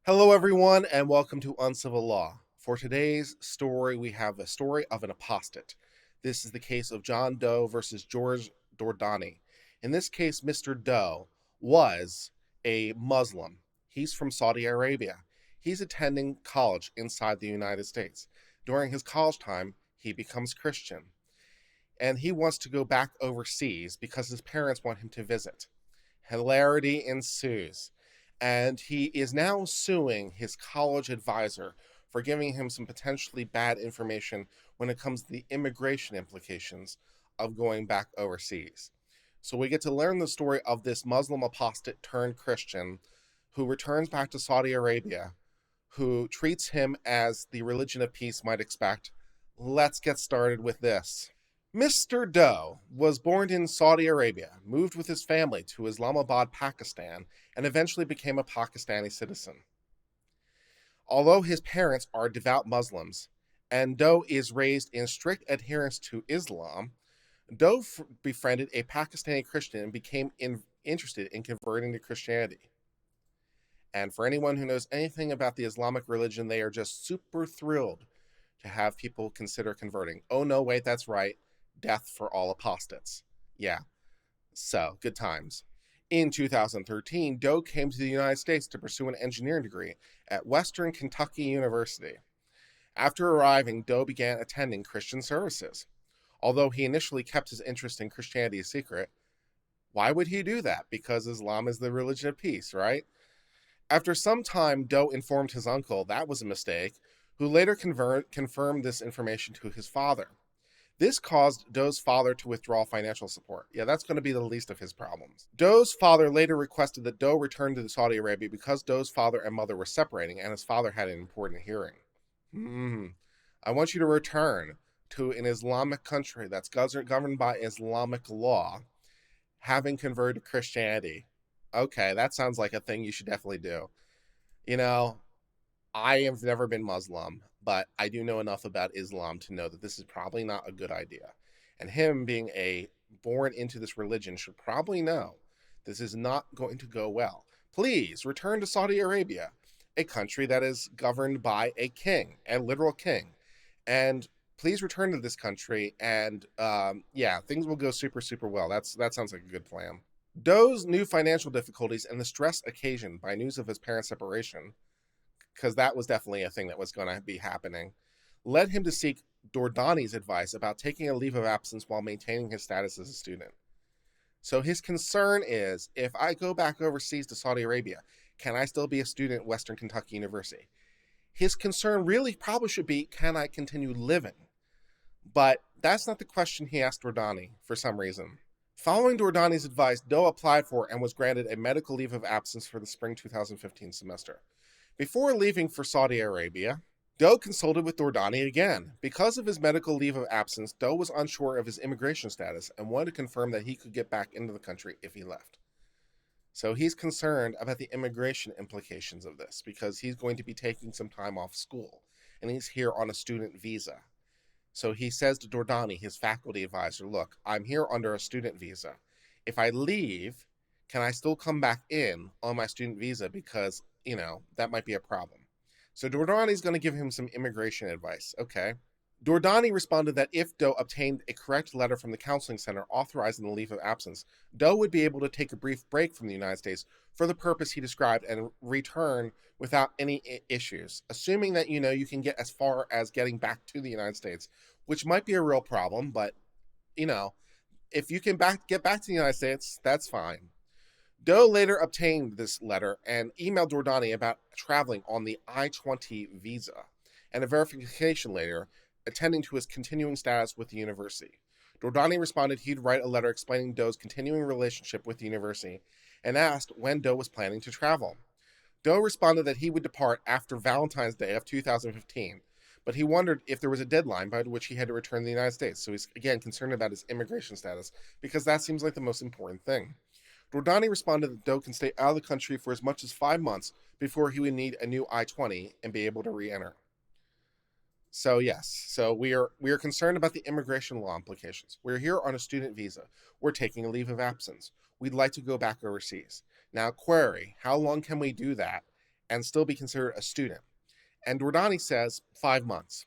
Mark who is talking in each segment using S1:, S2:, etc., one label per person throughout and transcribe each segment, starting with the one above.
S1: Hello, everyone, and welcome to Uncivil Law. For today's story, we have the story of an apostate. This is the case of John Doe versus George Dordani. In this case, Mr. Doe was a Muslim. He's from Saudi Arabia. He's attending college inside the United States. During his college time, he becomes Christian, and he wants to go back overseas because his parents want him to visit. Hilarity ensues, and he is now suing his college advisor for giving him some potentially bad information when it comes to the immigration implications of going back overseas. So we get to learn the story of this Muslim apostate turned Christian who returns back to Saudi Arabia, who treats him as the religion of peace might expect. Let's get started with this. Mr. Doe was born in Saudi Arabia, moved with his family to Islamabad, Pakistan, and eventually became a Pakistani citizen. Although his parents are devout Muslims, and Doe is raised in strict adherence to Islam, Doe befriended a Pakistani Christian and became interested in converting to Christianity. And for anyone who knows anything about the Islamic religion, they are just super thrilled to have people consider converting. Oh, no, wait, that's right. Death for all apostates. Yeah, so good times. In 2013, Doe came to the United States to pursue an engineering degree at Western Kentucky University. After arriving, Doe began attending Christian services. Although he initially kept his interest in Christianity a secret, why would he do that? Because Islam is the religion of peace, right? After some time, Doe informed his uncle that was a mistake, who later confirmed this information to his father. This caused Doe's father to withdraw financial support. Yeah, that's going to be the least of his problems. Doe's father later requested that Doe return to Saudi Arabia because Doe's father and mother were separating and his father had an important hearing. I want you to return to an Islamic country that's governed by Islamic law, having converted to Christianity. Okay, that sounds like a thing you should definitely do. You know, I have never been Muslim, but I do know enough about Islam to know that this is probably not a good idea. And him being born into this religion should probably know this is not going to go well. Please return to Saudi Arabia, a country that is governed by a king, a literal king. And please return to this country and things will go super, super well. That sounds like a good plan. Doe's new financial difficulties and the stress occasioned by news of his parents' separation, because that was definitely a thing that was going to be happening, led him to seek Dordani's advice about taking a leave of absence while maintaining his status as a student. So his concern is, if I go back overseas to Saudi Arabia, can I still be a student at Western Kentucky University? His concern really probably should be, can I continue living? But that's not the question he asked Dordani for some reason. Following Dordani's advice, Doe applied for and was granted a medical leave of absence for the spring 2015 semester. Before leaving for Saudi Arabia, Doe consulted with Dordani again. Because of his medical leave of absence, Doe was unsure of his immigration status and wanted to confirm that he could get back into the country if he left. So he's concerned about the immigration implications of this because he's going to be taking some time off school and he's here on a student visa. So he says to Dordani, his faculty advisor, look, I'm here under a student visa. If I leave, can I still come back in on my student visa? Because, that might be a problem. So Dordani's going to give him some immigration advice. Okay. Dordani responded that if Doe obtained a correct letter from the counseling center authorizing the leave of absence, Doe would be able to take a brief break from the United States for the purpose he described and return without any issues, assuming that, you can get as far as getting back to the United States, which might be a real problem, but, if you can get back to the United States, that's fine. Doe later obtained this letter and emailed Dordani about traveling on the I-20 visa and a verification later attending to his continuing status with the university. Dordani responded he'd write a letter explaining Doe's continuing relationship with the university and asked when Doe was planning to travel. Doe responded that he would depart after Valentine's Day of 2015, but he wondered if there was a deadline by which he had to return to the United States. So he's, again, concerned about his immigration status because that seems like the most important thing. Dordani responded that Doe can stay out of the country for as much as 5 months before he would need a new I-20 and be able to re-enter. So yes, we are concerned about the immigration law implications. We're here on a student visa. We're taking a leave of absence. We'd like to go back overseas. Now, query, how long can we do that? and still be considered a student. And Dordani says 5 months.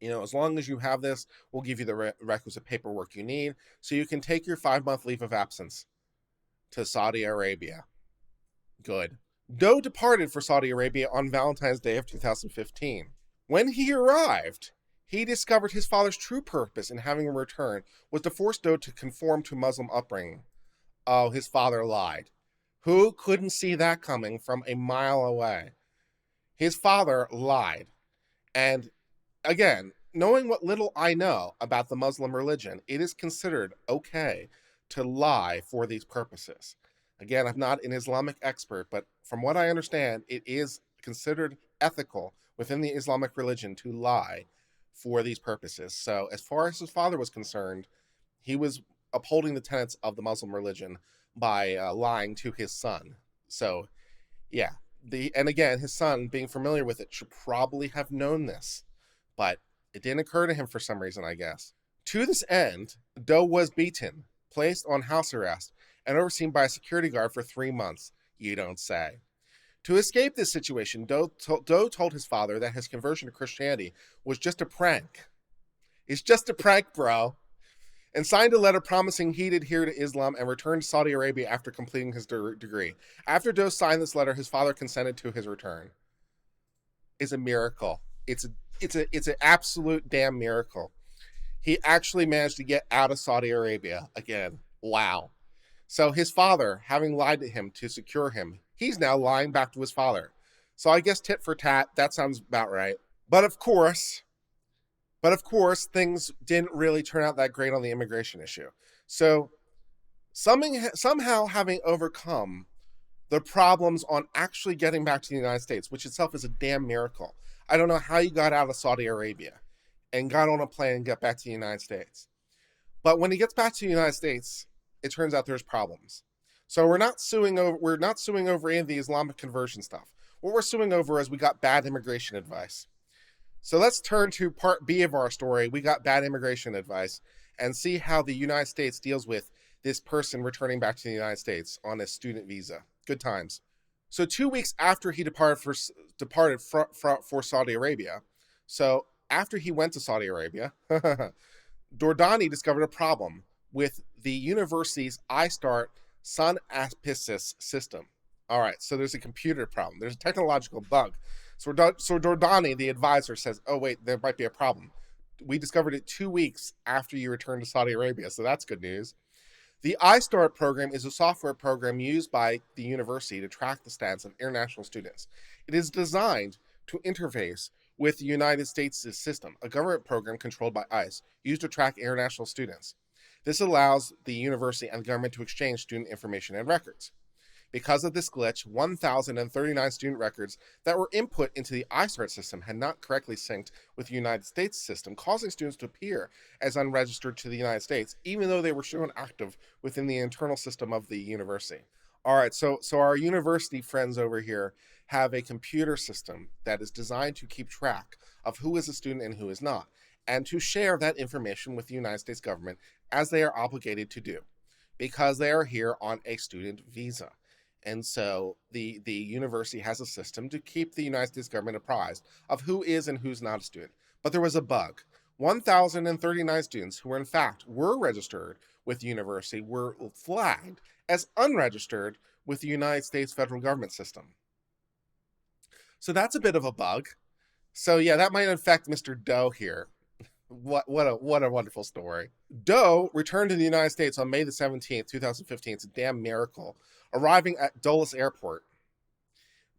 S1: As long as you have this, we'll give you the requisite paperwork you need so you can take your 5-month leave of absence to Saudi Arabia. Good. Doe departed for Saudi Arabia on Valentine's Day of 2015. When he arrived, he discovered his father's true purpose in having him return was to force Doe to conform to Muslim upbringing. Oh, his father lied. Who couldn't see that coming from a mile away? His father lied. And again, knowing what little I know about the Muslim religion, it is considered okay to lie for these purposes. Again, I'm not an Islamic expert, but from what I understand, it is considered ethical within the Islamic religion to lie for these purposes. So as far as his father was concerned, he was upholding the tenets of the Muslim religion by lying to his son. So yeah, and again, his son, being familiar with it, should probably have known this, but it didn't occur to him for some reason, I guess. To this end, Doe was beaten, placed on house arrest, and overseen by a security guard for 3 months. You don't say. To escape this situation, Doe told his father that his conversion to Christianity was just a prank. It's just a prank, bro. And signed a letter promising he'd adhere to Islam and return to Saudi Arabia after completing his degree. After Doe signed this letter, his father consented to his return. It's a miracle. It's an absolute damn miracle. He actually managed to get out of Saudi Arabia again. Wow. So his father, having lied to him to secure him, he's now lying back to his father. So I guess tit for tat, that sounds about right. But of course, things didn't really turn out that great on the immigration issue. So somehow having overcome the problems on actually getting back to the United States, which itself is a damn miracle. I don't know how you got out of Saudi Arabia and got on a plane and got back to the United States. But when he gets back to the United States, it turns out there's problems. So we're not suing over any of the Islamic conversion stuff. What we're suing over is we got bad immigration advice. So let's turn to part B of our story. We got bad immigration advice, and see how the United States deals with this person returning back to the United States on a student visa. Good times. So 2 weeks after he departed for Saudi Arabia, so after he went to Saudi Arabia, Dordani discovered a problem with the university's iStart Sun Apicis system. All right, so there's a computer problem. There's a technological bug. So Dordani, the advisor, says, oh, wait, there might be a problem. We discovered it 2 weeks after you returned to Saudi Arabia, so that's good news. The iStart program is a software program used by the university to track the status of international students. It is designed to interface with the United States' system, a government program controlled by ICE, used to track international students. This allows the university and the government to exchange student information and records. Because of this glitch, 1,039 student records that were input into the iStart system had not correctly synced with the United States system, causing students to appear as unregistered to the United States, even though they were shown active within the internal system of the university. All right, so our university friends over here have a computer system that is designed to keep track of who is a student and who is not, and to share that information with the United States government as they are obligated to do, because they are here on a student visa. And so the university has a system to keep the United States government apprised of who is and who's not a student. But there was a bug. 1,039 students who were registered with the university were flagged as unregistered with the United States federal government system. So that's a bit of a bug. So yeah, that might affect Mr. Doe here. What a wonderful story. Doe returned to the United States on May the 17th, 2015. It's a damn miracle. Arriving at Dulles Airport,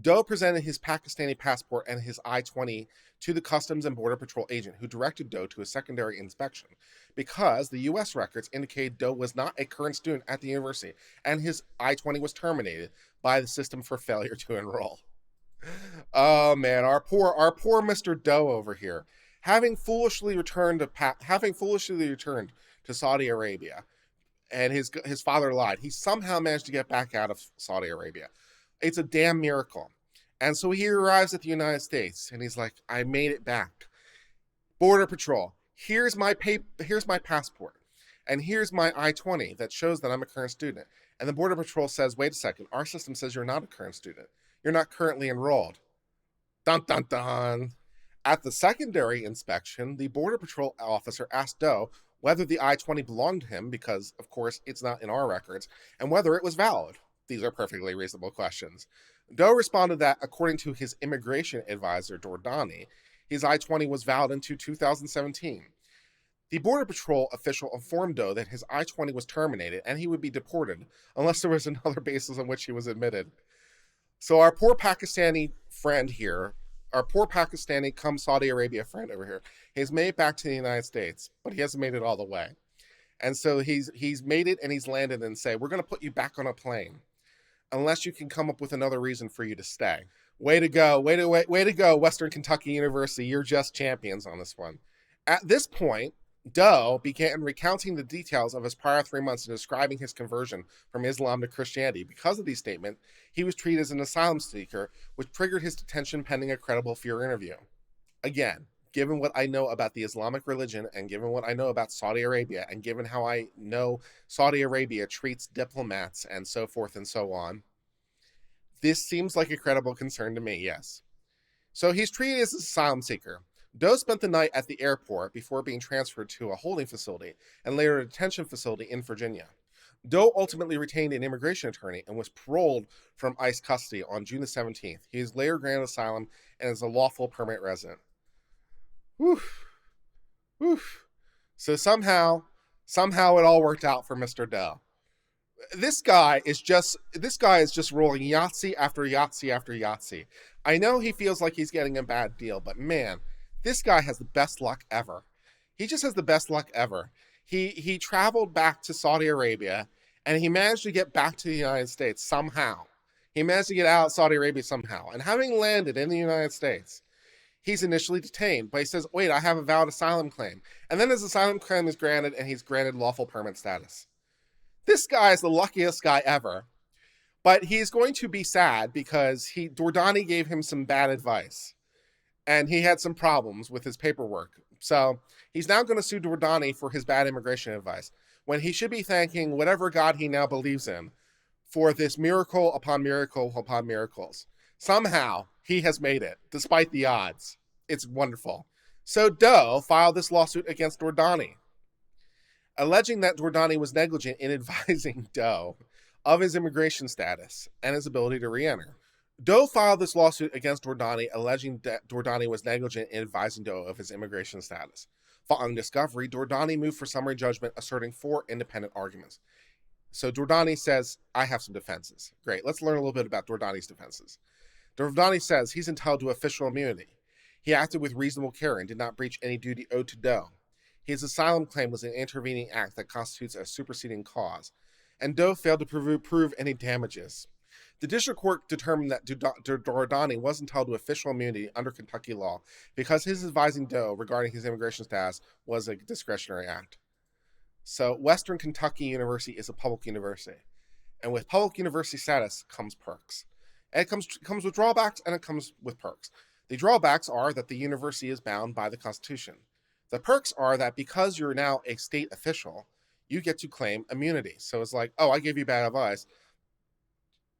S1: Doe presented his Pakistani passport and his I-20 to the Customs and Border Patrol agent, who directed Doe to a secondary inspection because the U.S. records indicated Doe was not a current student at the university, and his I-20 was terminated by the system for failure to enroll. Oh man, our poor Mr. Doe over here, having foolishly returned to Saudi Arabia. And his father lied. He somehow managed to get back out of Saudi Arabia. It's a damn miracle. And so he arrives at the United States, and he's like, I made it back. Border Patrol, here's my passport, and here's my I-20 that shows that I'm a current student. And the Border Patrol says, wait a second, our system says you're not a current student. You're not currently enrolled. Dun dun dun. At the secondary inspection, the Border Patrol officer asked Doe whether the I-20 belonged to him, because, of course, it's not in our records, and whether it was valid. These are perfectly reasonable questions. Doe responded that, according to his immigration advisor, Dordani, his I-20 was valid until 2017. The Border Patrol official informed Doe that his I-20 was terminated and he would be deported unless there was another basis on which he was admitted. So our poor Pakistani friend here, our poor Pakistani come Saudi Arabia friend over here, he's made it back to the United States, but he hasn't made it all the way. And so he's made it and he's landed and say, we're going to put you back on a plane unless you can come up with another reason for you to stay. Way to go. Way to go, Western Kentucky University. You're just champions on this one. At this point, Doe began recounting the details of his prior 3 months and describing his conversion from Islam to Christianity. Because of these statements, he was treated as an asylum seeker, which triggered his detention pending a credible fear interview. Again, given what I know about the Islamic religion and given what I know about Saudi Arabia and given how I know Saudi Arabia treats diplomats and so forth and so on, this seems like a credible concern to me, yes. So he's treated as an asylum seeker. Doe spent the night at the airport before being transferred to a holding facility and later a detention facility in Virginia. Doe ultimately retained an immigration attorney and was paroled from ICE custody on June the 17th. He is later granted asylum and is a lawful permanent resident. Woof. Woof. So somehow it all worked out for Mr. Doe. This guy is just rolling Yahtzee after Yahtzee after Yahtzee. I know he feels like he's getting a bad deal, but man, this guy has the best luck ever. He just has the best luck ever. He traveled back to Saudi Arabia and he managed to get back to the United States somehow. He managed to get out of Saudi Arabia somehow. And having landed in the United States, he's initially detained, but he says, wait, I have a valid asylum claim. And then his asylum claim is granted and he's granted lawful permanent status. This guy is the luckiest guy ever. But he's going to be sad because Dordani gave him some bad advice. And he had some problems with his paperwork. So he's now going to sue Dordani for his bad immigration advice, when he should be thanking whatever God he now believes in for this miracle upon miracle upon miracles. Somehow, he has made it, despite the odds. It's wonderful. So Doe filed this lawsuit against Dordani, alleging that Dordani was negligent in advising Doe of his immigration status and his ability to re-enter. Doe filed this lawsuit against Dordani, alleging that Dordani was negligent in advising Doe of his immigration status. Following discovery, Dordani moved for summary judgment, asserting 4 independent arguments. So Dordani says, I have some defenses. Great, let's learn a little bit about Dordani's defenses. Dordani says he's entitled to official immunity. He acted with reasonable care and did not breach any duty owed to Doe. His asylum claim was an intervening act that constitutes a superseding cause, and Doe failed to prove any damages. The district court determined that Dordani was entitled to official immunity under Kentucky law because his advising Doe regarding his immigration status was a discretionary act. So Western Kentucky University is a public university, and with public university status comes perks. And it comes with drawbacks and it comes with perks. The drawbacks are that the university is bound by the Constitution. The perks are that because you're now a state official, you get to claim immunity. So it's like, oh, I gave you bad advice,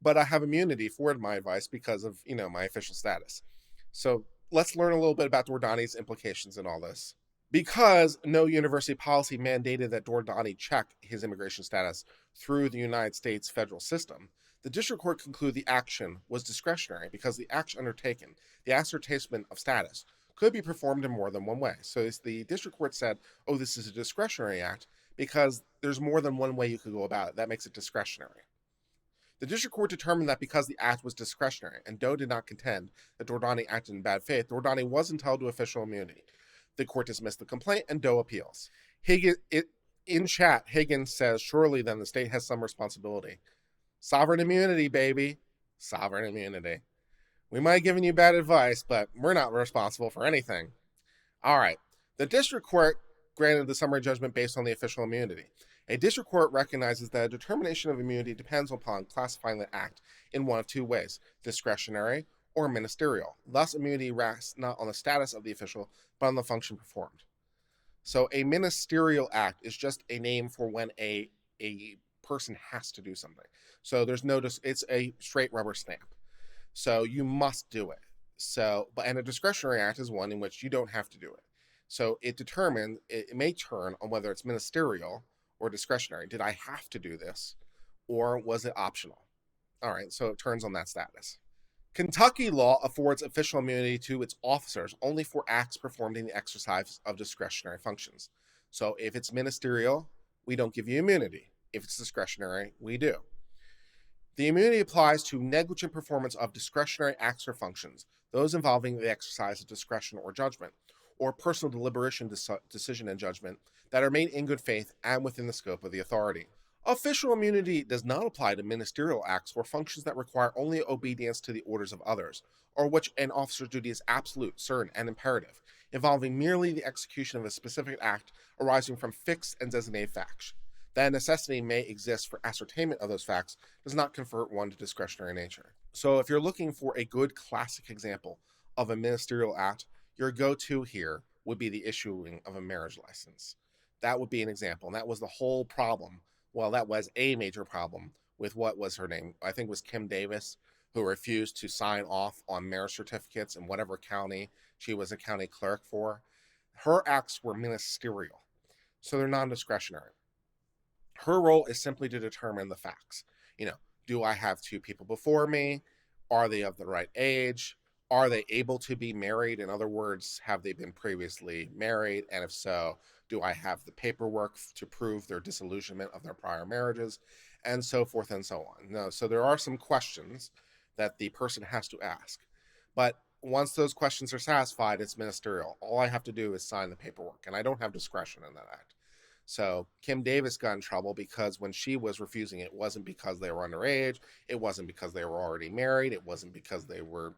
S1: but I have immunity for my advice because of, my official status. So let's learn a little bit about Dordani's implications in all this. Because no university policy mandated that Dordani check his immigration status through the United States federal system, the district court concluded the action was discretionary because the action undertaken, the ascertainment of status, could be performed in more than one way. So the district court said, oh, this is a discretionary act because there's more than one way you could go about it. That makes it discretionary. The district court determined that because the act was discretionary and Doe did not contend that Dordani acted in bad faith, Dordani was entitled to official immunity. The court dismissed the complaint and Doe appeals. In chat, Higgins says, surely then the state has some responsibility. Sovereign immunity, baby. Sovereign immunity. We might have given you bad advice, but we're not responsible for anything. All right. The district court granted the summary judgment based on the official immunity. A district court recognizes that a determination of immunity depends upon classifying the act in one of two ways, discretionary or ministerial. Thus, immunity rests not on the status of the official, but on the function performed. So a ministerial act is just a name for when a person has to do something. So there's no, it's a straight rubber stamp. So you must do it. And a discretionary act is one in which you don't have to do it. So it may turn on whether it's ministerial or discretionary. Did I have to do this, or was it optional? All right, so it turns on that status. Kentucky law affords official immunity to its officers only for acts performed in the exercise of discretionary functions. So if it's ministerial, we don't give you immunity. If it's discretionary, we do. The immunity applies to negligent performance of discretionary acts or functions, those involving the exercise of discretion or judgment, or personal deliberation, decision, and judgment that are made in good faith and within the scope of the authority. Official immunity does not apply to ministerial acts or functions that require only obedience to the orders of others, or which an officer's duty is absolute, certain, and imperative, involving merely the execution of a specific act arising from fixed and designated facts. That a necessity may exist for ascertainment of those facts does not convert one to discretionary nature. So if you're looking for a good classic example of a ministerial act, your go-to here would be the issuing of a marriage license. That would be an example, and that was the whole problem. Well, that was a major problem with what was her name? I think it was Kim Davis, who refused to sign off on marriage certificates in whatever county she was a county clerk for. Her acts were ministerial, so they're non-discretionary. Her role is simply to determine the facts. Do I have two people before me? Are they of the right age? Are they able to be married? In other words, have they been previously married? And if so, do I have the paperwork to prove their disillusionment of their prior marriages? And so forth and so on. No, so there are some questions that the person has to ask. But once those questions are satisfied, it's ministerial. All I have to do is sign the paperwork, and I don't have discretion in that act. So Kim Davis got in trouble because when she was refusing, it wasn't because they were underage. It wasn't because they were already married. It wasn't because they were,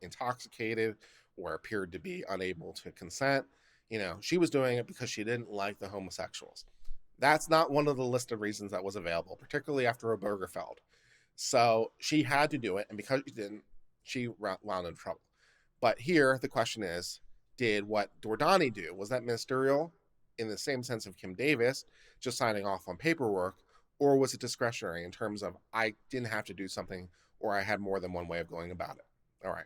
S1: intoxicated or appeared to be unable to consent. She was doing it because she didn't like the homosexuals. That's not one of the list of reasons that was available, particularly after Obergefell. So she had to do it, and because she didn't, she wound in trouble. But here, the question is, did what Dordani do? Was that ministerial in the same sense of Kim Davis, just signing off on paperwork, or was it discretionary in terms of I didn't have to do something or I had more than one way of going about it? All right.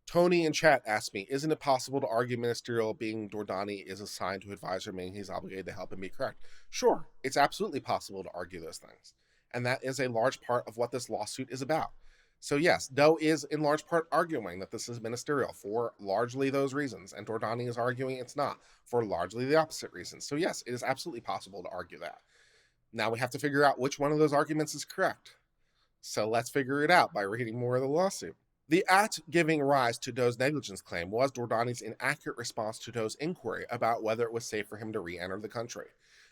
S1: Tony in chat asked me, isn't it possible to argue ministerial being Dordani is assigned to advisor, meaning he's obligated to help him be correct? Sure, it's absolutely possible to argue those things. And that is a large part of what this lawsuit is about. So yes, Doe is in large part arguing that this is ministerial for largely those reasons, and Dordani is arguing it's not for largely the opposite reasons. So yes, it is absolutely possible to argue that. Now we have to figure out which one of those arguments is correct. So let's figure it out by reading more of the lawsuit. The act giving rise to Doe's negligence claim was Dordani's inaccurate response to Doe's inquiry about whether it was safe for him to re-enter the country.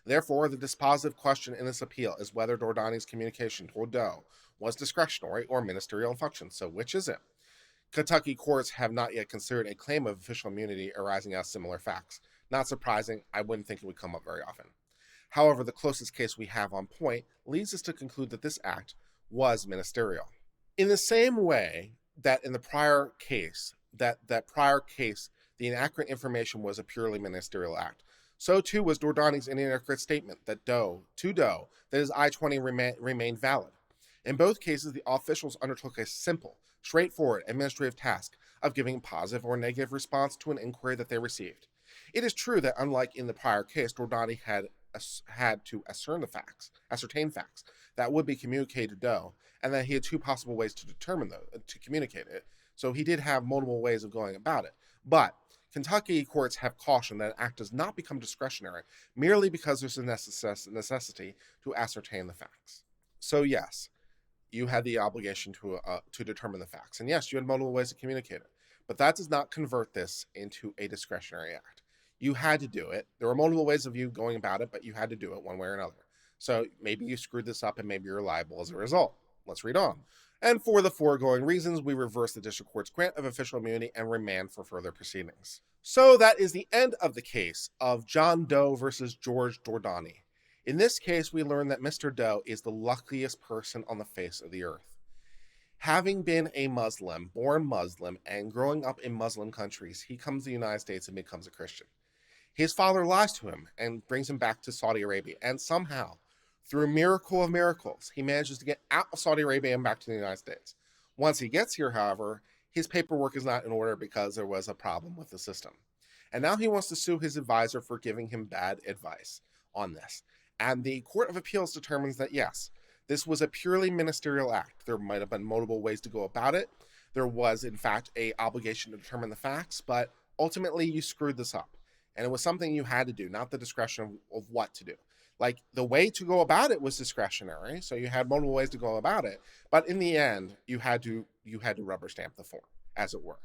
S1: Therefore, the dispositive question in this appeal is whether Dordani's communication toward Doe was discretionary or ministerial in function. So which is it? Kentucky courts have not yet considered a claim of official immunity arising out of similar facts. Not surprising, I wouldn't think it would come up very often. However, the closest case we have on point leads us to conclude that this act was ministerial. In the same way that in the prior case, the inaccurate information was a purely ministerial act, so too was Dordani's inaccurate statement that Doe that his I-20 remained valid. In both cases, the officials undertook a simple, straightforward administrative task of giving positive or negative response to an inquiry that they received. It is true that unlike in the prior case, Dordani had to ascertain facts that would be communicated to Doe, and that he had two possible ways to communicate it. So he did have multiple ways of going about it. But Kentucky courts have cautioned that an act does not become discretionary merely because there's a necessity to ascertain the facts. So yes, you had the obligation to determine the facts. And yes, you had multiple ways to communicate it. But that does not convert this into a discretionary act. You had to do it. There were multiple ways of you going about it, but you had to do it one way or another. So maybe you screwed this up and maybe you're liable as a result. Let's read on. And for the foregoing reasons, we reverse the district court's grant of official immunity and remand for further proceedings. So that is the end of the case of John Doe versus George Dordani. In this case, we learn that Mr. Doe is the luckiest person on the face of the earth. Having been a Muslim, born Muslim, and growing up in Muslim countries, he comes to the United States and becomes a Christian. His father lies to him and brings him back to Saudi Arabia, and somehow, through a miracle of miracles, he manages to get out of Saudi Arabia and back to the United States. Once he gets here, however, his paperwork is not in order because there was a problem with the system. And now he wants to sue his advisor for giving him bad advice on this. And the Court of Appeals determines that yes, this was a purely ministerial act. There might have been multiple ways to go about it. There was, in fact, an obligation to determine the facts, but ultimately you screwed this up. And it was something you had to do, not the discretion of what to do. Like, the way to go about it was discretionary, so you had multiple ways to go about it, but in the end, you had to rubber stamp the form, as it were.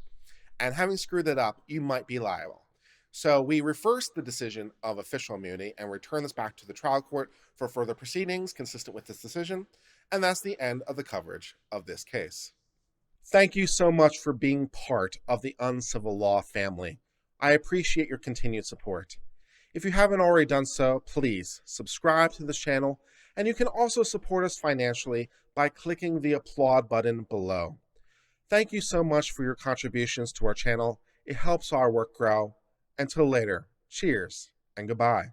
S1: And having screwed it up, you might be liable. So we reverse the decision of official immunity and return this back to the trial court for further proceedings consistent with this decision, and that's the end of the coverage of this case. Thank you so much for being part of the Uncivil Law family. I appreciate your continued support. If you haven't already done so, please subscribe to this channel, and you can also support us financially by clicking the applaud button below. Thank you so much for your contributions to our channel. It helps our work grow. Until later, cheers and goodbye.